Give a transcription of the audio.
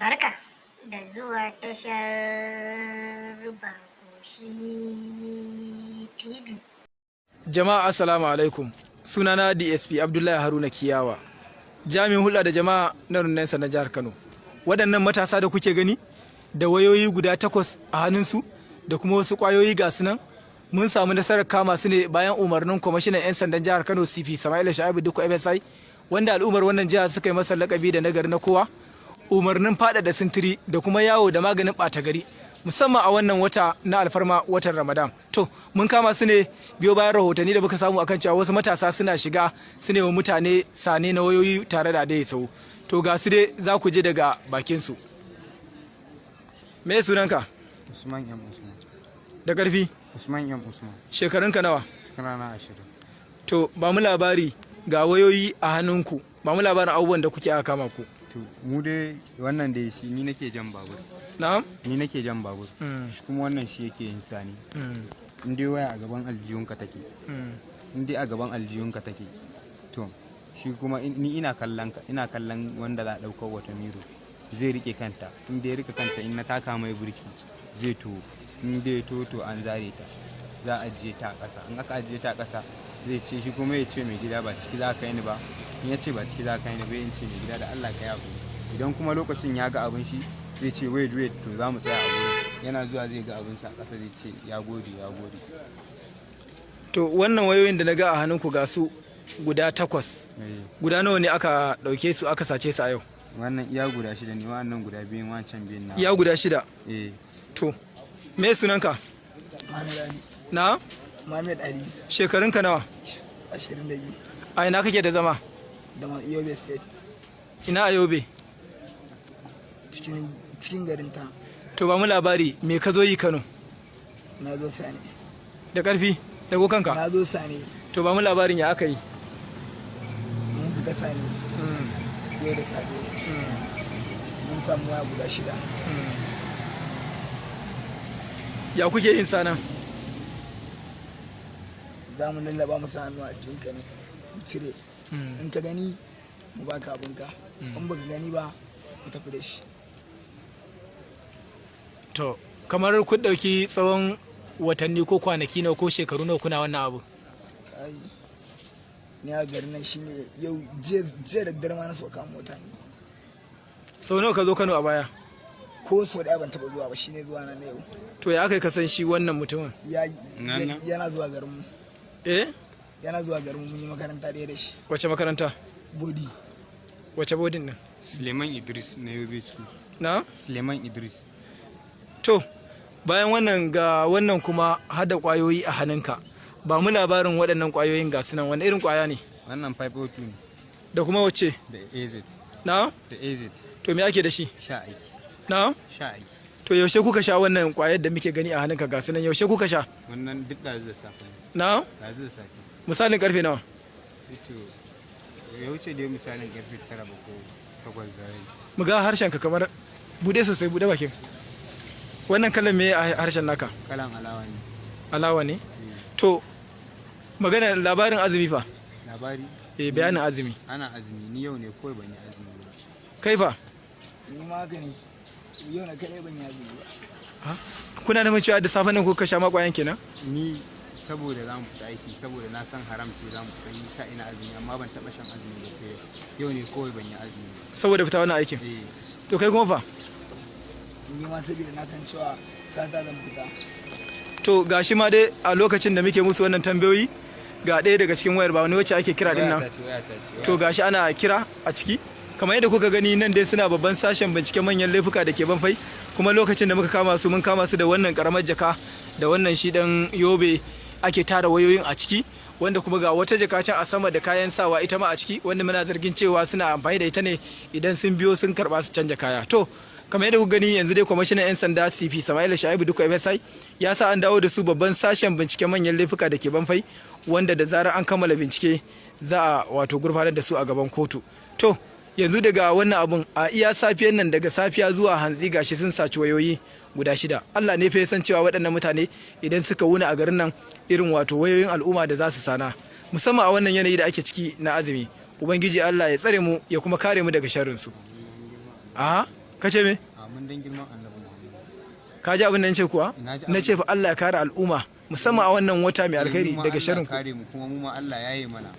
Barka da zuwa tashar Barkoshi TV. Jama'a assalamu alaikum. Sunana DSP Abdullahi Haruna Kiyawa, jami'in hulɗa da jama'a na rundunar na jihar Kano. Waɗannan matasa da kuke gani da wayoyi guda 8 a hannunsu da kuma wasu ƙwayoyi ga su nan, mun samu nasarar kama su ne bayan umarnin kwamishinan 'yan sandan jihar Kano CP Sama'ila Sha'ibu Dukku MSI, wanda al'ummar wannan jihar suka yi masa lakabi da nagari na kowa. Umarnin faɗaɗa sintiri da kuma yawo da maganin ɓata gari, musamman a wannan wata na alfarma, watan Ramadan. To mun kama su ne biyo bayan rahotanni da muka samu akan cewa wasu matasa suna shiga su ne wa mutane sane na wayoyi tare da dai sau. To ga su dai za ku je daga bakin su. Me sunanka? Usman M. Usman. Da ƙarfi? Usman M. Usman. Shekarunka nawa? Shekaruna 20. To ba mu labari, ga wayoyi a hannunku, ba mu labarin abubuwan da kuke aka kama ku. To mu dai wannan dai shi ni nake jan babur. Na'am? Ni nake jan babur. Shi kuma wannan shi yake yin sani. In dai waya a gaban aljihunka take. In dai a gaban aljihunka take. To shi kuma ni ina kallon wanda za a ɗaukar wata miro. Zai rike kanta. In dai rike kanta, in na taka mai burki zai to. In dai to an zare ta. Za a ajiye ta a ƙasa. In aka ajiye ta a ƙasa zai ce, shi kuma ya ce mai gida ba ciki za ka yi ni ba. In ya ce ba ciki za ka yi ni ba, in ce mai gida da Allah ka yaƙo. Idan kuma lokacin ya ga abin shi zai ce wait to za mu tsaya a gurin. Yana zuwa zai ga abinsa a ƙasa zai ce ya gode. To wannan wayoyin da na ga a hannunku ga su guda 8. Guda nawa ne aka ɗauke su aka sace su a yau? Wannan iya guda 6 ne, wannan guda 2, wancan 2 na. Iya guda 6? To me sunanka? Muhammad Ali. Na? Muhammad Ali. Shekarunka nawa? 22. A ina kake da zama? Da Yobe State. Ina a Yobe? Cikin garin ta. To ba mu labari, me ka zo yi Kano? Na zo sane. Da ƙarfi? Dago kanka? Na zo sane. To ba mu labarin ya aka yi? Mun fita sane. Yau da safe. Mun samu waya guda 6. Ya kuke yin sana? Za mu lallaba masa hannu a jinka ne. Mu cire. In ka gani mu baka abinka. In baka gani ba mu tafi da shi. To kamar kun ɗauki tsawon watanni ko kwanaki nawa ko shekaru nawa kuna wannan abu? Kai, ni a garin nan shine yau jiya da dare ma na sauka mota ne. Sau nawa ka zo Kano a baya? Ko sau ɗaya ban taɓa zuwa ba, shine zuwa na yau. To ya aka yi kasan shi wannan mutumin? Yana zuwa garinmu. Yana zuwa garinmu, mun yi makaranta ɗaya da shi. Wace makaranta? Bodi. Wace bodin nan? Suleiman Idris na Yobe School. Na? Suleiman Idris. To bayan wannan ga wannan kuma hada kwayoyi a hannunka, ba mu labarin waɗannan kwayoyin ga sunan, wani irin kwaya ne? Wannan 502 ne. Da kuma wacce? Da AZ. Na? Da AZ. To me ake da shi? Sha aiki. Na? Sha aiki. To yaushe kuka sha wannan kwayar da muke gani a hannunka ga sunan, yaushe kuka sha? Wannan duk ɗazu da safe. Na? Ɗazu da safe. Misalin karfe nawa? Ito ya wuce dai misalin karfe 9 ko 8 da rai. Mu ga harshenka kamar bude sosai, bude bakin. Wannan kalan me a harshen naka? Kalan alawa ne. Alawa ne? To magana labarin azumi fa? Labari? Bayanin azumi. Ana azumi, ni yau ne kawai ban yi azumi ba. Kai fa? Ni magani. Yau na kaɗai ban yi azumi ba. Kuna da cewa da safe nan kuka sha makwayan kenan? Ni saboda za mu fita aiki, saboda na san haram ce za mu fita, yi sa ina azumi, amma ban taɓa shan azumi ba sai yau ne kawai ban yi azumi ba. Saboda fita wannan aikin? To kai kuma fa? Ni ma saboda na san cewa sata zan fita. To gashi ma dai a lokacin da muke musu wannan tambayoyi, ga ɗaya daga cikin wayar ba wani wacce ake kira din nan. To gashi ana kira a ciki. Kamar yadda kuka gani nan dai suna babban sashen binciken manyan laifuka da ke Banfai, kuma lokacin da muka kama su mun kama su da wannan karamar jaka da wannan shi dan Yobe ake tara wayoyin a ciki, wanda kuma ga wata jaka can a sama da kayan sawa ita ma a ciki, wanda muna zargin cewa suna amfani da ita ne idan sun biyo sun karba su canja kaya. To kamar yadda kuka gani yanzu dai kwamishinan 'yan sanda CP Sama'ila Sha'ibu Dukku MSI ya sa an dawo da su babban sashen binciken manyan laifuka da ke Banfai, wanda da zarar an kammala bincike za a wato gurfanar da su a gaban kotu. To yanzu daga wannan abun a iya safiyan nan, daga safiya zuwa hantsi gashi sun saci wayoyi guda 6. Allah ne fa ya san cewa waɗannan mutane idan suka wuni a garin nan irin wato wayoyin al'umma da za su sana, musamman a wannan yanayi da ake ciki na azumi. Ubangiji Allah ya tsare mu ya kuma kare mu daga sharrin su. kace me amin dan girman annabi Muhammad. ka ji abin da nace kuwa na ce fa Allah ya kare al'umma musamman a wannan wata mai alkhairi daga sharrin ku kare mu kuma mu ma Allah ya yi mana